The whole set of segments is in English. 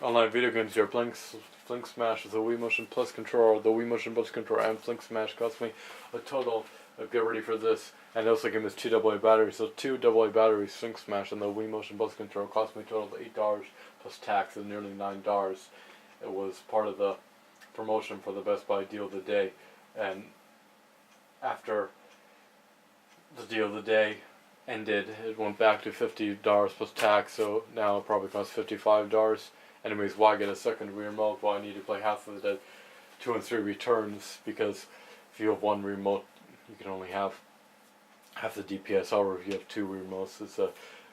Online video games here. FlingSmash is a Wii Motion Plus controller. The Wii Motion Plus controller and FlingSmash cost me a total of, get ready for this, and also came with 2 AA batteries. So 2 AA batteries, FlingSmash, and the Wii Motion Plus controller cost me a total of $8 plus tax of nearly $9. It was part of the promotion for the Best Buy deal of the day, and after the deal of the day ended, it went back to $50 plus tax, so now it probably costs $55. Anyways, why get a second Wii remote? Well, I need to play half of the 2 and 3 returns, because if you have one remote, you can only have half the DPS. However, if you have 2 remotes, it's the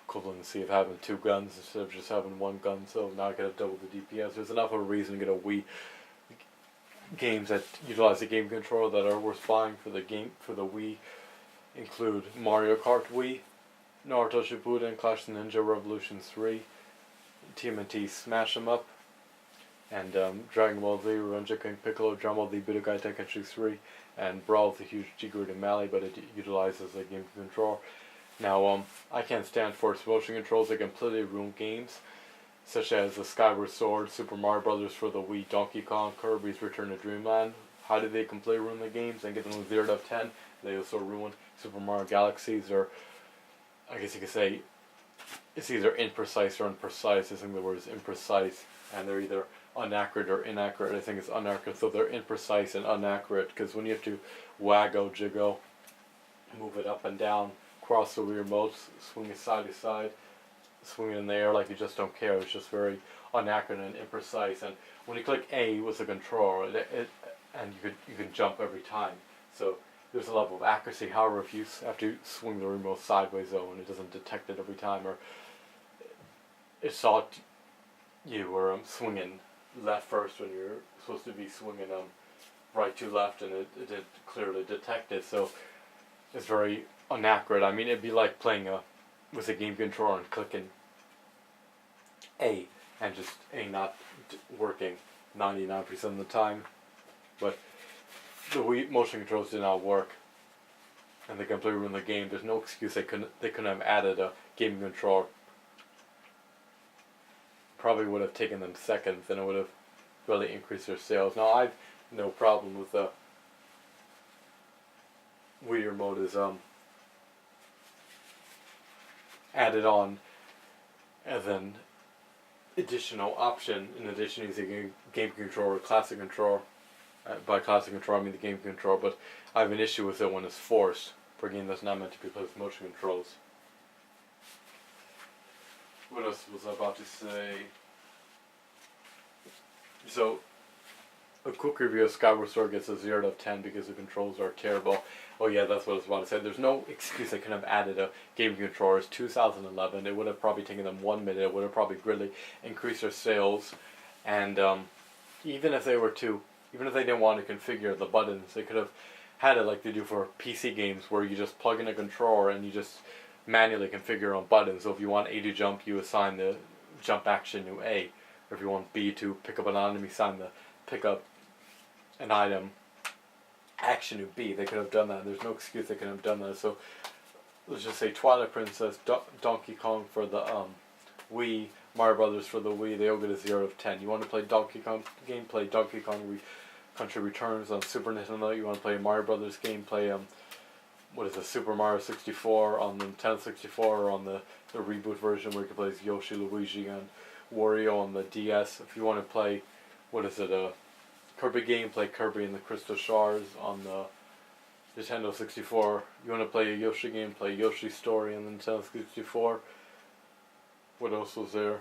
equivalency of having 2 guns instead of just having 1 gun. So now I get double the DPS. There's enough of a reason to get a Wii games that utilize the game controller that are worth buying for the Wii. Include Mario Kart Wii, Naruto Shippuden, Clash of Ninja Revolution 3, TMNT Smash 'em Up, and Dragon Ball Z, Revenge of King Piccolo, Dragon Ball Z Budokai Tenkaichi 3, and Brawl with the huge G-Grid and Mali, but it utilizes a game control. Now, I can't stand force motion controls. They completely ruin games, such as the Skyward Sword, Super Mario Brothers for the Wii, Donkey Kong, Kirby's Return to Dreamland. How did they completely ruin the games and get them 0 out of 10? They also ruined Super Mario Galaxies, or I guess you could say it's either imprecise or imprecise. I think the word is imprecise, and they're either inaccurate or inaccurate. I think it's inaccurate, so they're imprecise and inaccurate, because when you have to waggle, jiggle, move it up and down, cross the Wii remotes, swing it side to side, swing it in the air like you just don't care, it's just very inaccurate and imprecise. And when you click A with the controller, and you can jump every time. So there's a level of accuracy. However, if you have to swing the remote sideways though, and it doesn't detect it every time, or it saw you were swinging left first when you're supposed to be swinging right to left, and it did clearly detect it. So it's very inaccurate. I mean, it'd be like playing with a game controller and clicking A and just A not working 99% of the time. But the Wii motion controls did not work, and they completely ruined the game. There's no excuse they couldn't have added a game controller. Probably would have taken them seconds, and it would have really increased their sales. Now, I've no problem with the Wii remote is added on as an additional option, in addition to using a game controller, classic controller. By classic controller, I mean the game controller, but I have an issue with it when it's forced for a game that's not meant to be played with motion controls. What else was I about to say? So, a quick review of Skyward Sword gets a 0 out of 10 because the controls are terrible. Oh yeah, that's what I was about to say. There's no excuse they could have added a game controller. It's 2011. It would have probably taken them 1 minute. It would have probably greatly increased their sales. And even if they didn't want to configure the buttons, they could have had it like they do for PC games, where you just plug in a controller and you just manually configure your own buttons. So if you want A to jump, you assign the jump action to A. Or if you want B to pick up an item, you assign the pick up an item action to B. They could have done that. There's no excuse they couldn't have done that. So let's just say Twilight Princess, Donkey Kong for the Wii, Mario Brothers for the Wii, they all get a 0 out of 10. You want to play Donkey Kong game, play Donkey Kong Country Returns on Super Nintendo. You want to play Mario Brothers game, play Super Mario 64 on the Nintendo 64, or on the reboot version where you can play as Yoshi, Luigi, and Wario on the DS. If you want to play Kirby game, play Kirby and the Crystal Shards on the Nintendo 64. You want to play a Yoshi game, play Yoshi's Story on the Nintendo 64. What else was there?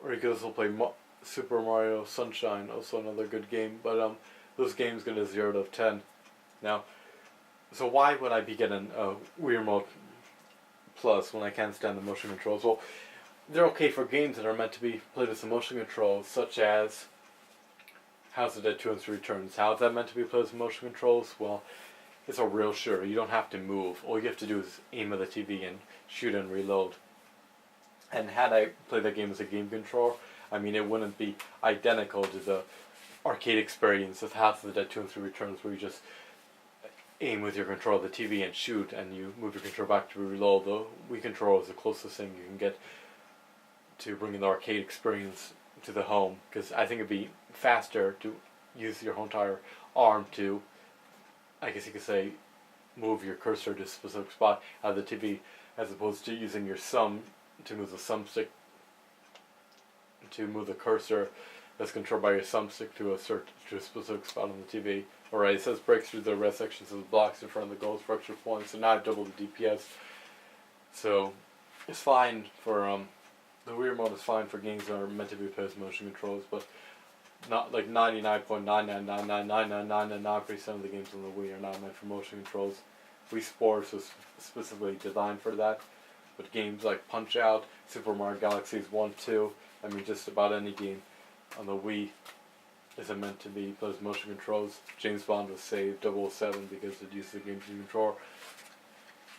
Or you could also play Super Mario Sunshine, also another good game. But those games get a 0 out of 10. Now, so why would I be getting a Wii Remote Plus when I can't stand the motion controls? Well, they're okay for games that are meant to be played with the motion controls, such as House of the Dead 2 and 3 Returns. How is that meant to be played with motion controls? Well, it's a real shooter. You don't have to move. All you have to do is aim at the TV and shoot and reload. And had I played that game as a game controller, I mean, it wouldn't be identical to the arcade experience of House of the Dead 2 and 3 Returns, where you just aim with your controller at the TV and shoot, and you move your controller back to reload. The Wii controller is the closest thing you can get to bringing the arcade experience to the home, because I think it'd be faster to use your whole entire arm to, I guess you could say, move your cursor to a specific spot out of the TV, as opposed to using your thumb to move the thumbstick, to move the cursor that's controlled by your thumbstick to a specific spot on the TV. Alright, it says breaks through the red section, says blocks in front of the goal for extra points, so now I've doubled the DPS. So it's fine for the Wii remote is fine for games that are meant to be played with motion controls, but not like 99.9999999% of the games on the Wii are not meant for motion controls. Wii Sports was specifically designed for that, but games like Punch Out, Super Mario Galaxies 1, 2, I mean just about any game on the Wii isn't meant to be played with motion controls. James Bond was saved, 007 because it used the game control.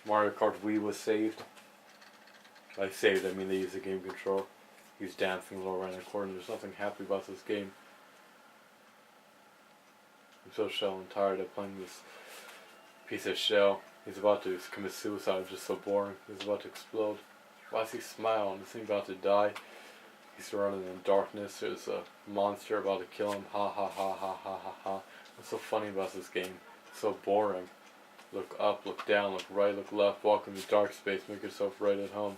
Mario Kart Wii was saved. By saved, I mean they used the game control. He's dancing low right in the corner. There's nothing happy about this game. I'm so shell and tired of playing this piece of shell. He's about to commit suicide. It's just so boring. He's about to explode. Why does he smile? Is he about to die? He's surrounded in darkness. There's a monster about to kill him. Ha ha ha ha ha ha ha. What's so funny about this game? It's so boring. Look up, look down, look right, look left. Welcome to dark space. Make yourself right at home.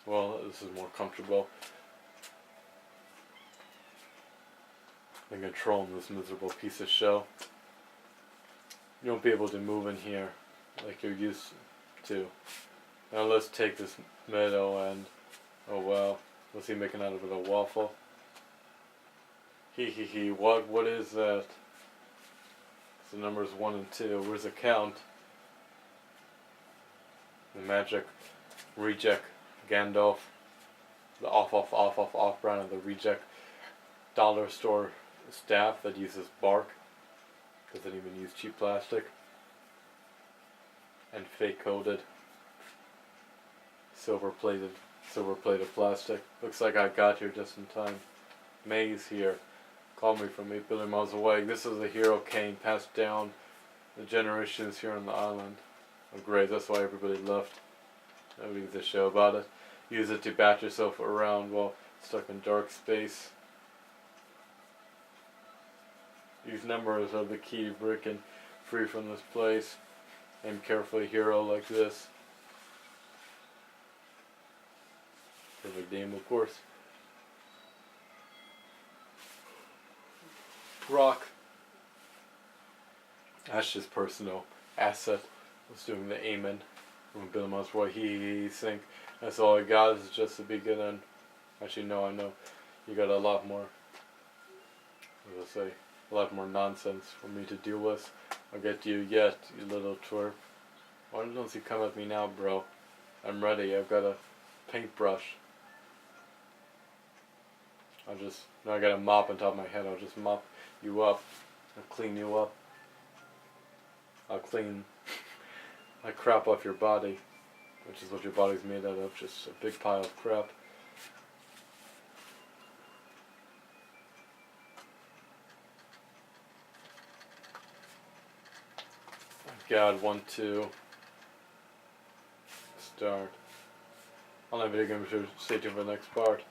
Well, this is more comfortable than controlling this miserable piece of shell. You won't be able to move in here like you're used to. Now let's take this middle and, oh well, what's he making out of it, a waffle? Hee, what is that? It's the numbers 1 and 2, where's the count? The magic reject Gandalf, the off brand of the reject dollar store staff that uses bark, doesn't even use cheap plastic, and fake coated silver plated plastic. Looks like I got here just in time. May's here. Call me from 8 billion miles away. This is a hero cane passed down the generations here on the island. Oh great, that's why everybody left. Nobody gives a show about it. Use it to bat yourself around while stuck in dark space. These numbers are the key to breaking free from this place. Aim carefully, hero like this. Perfect game, of course. Rock. That's just personal asset. Was doing the aiming. From Bill Moss Roy, he think that's all I got is just the beginning. Actually, no, I know you got a lot more. As I say, a lot more nonsense for me to deal with. I'll get to you yet, you little twerp. Why don't you come at me now, bro? I'm ready. I've got a paintbrush. Now I got a mop on top of my head. I'll just mop you up. I'll clean you up. I'll clean that crap off your body, which is what your body's made out of, just a big pile of crap. God, 1, 2. Start. OnlineVideoGames, stay tuned for the next part.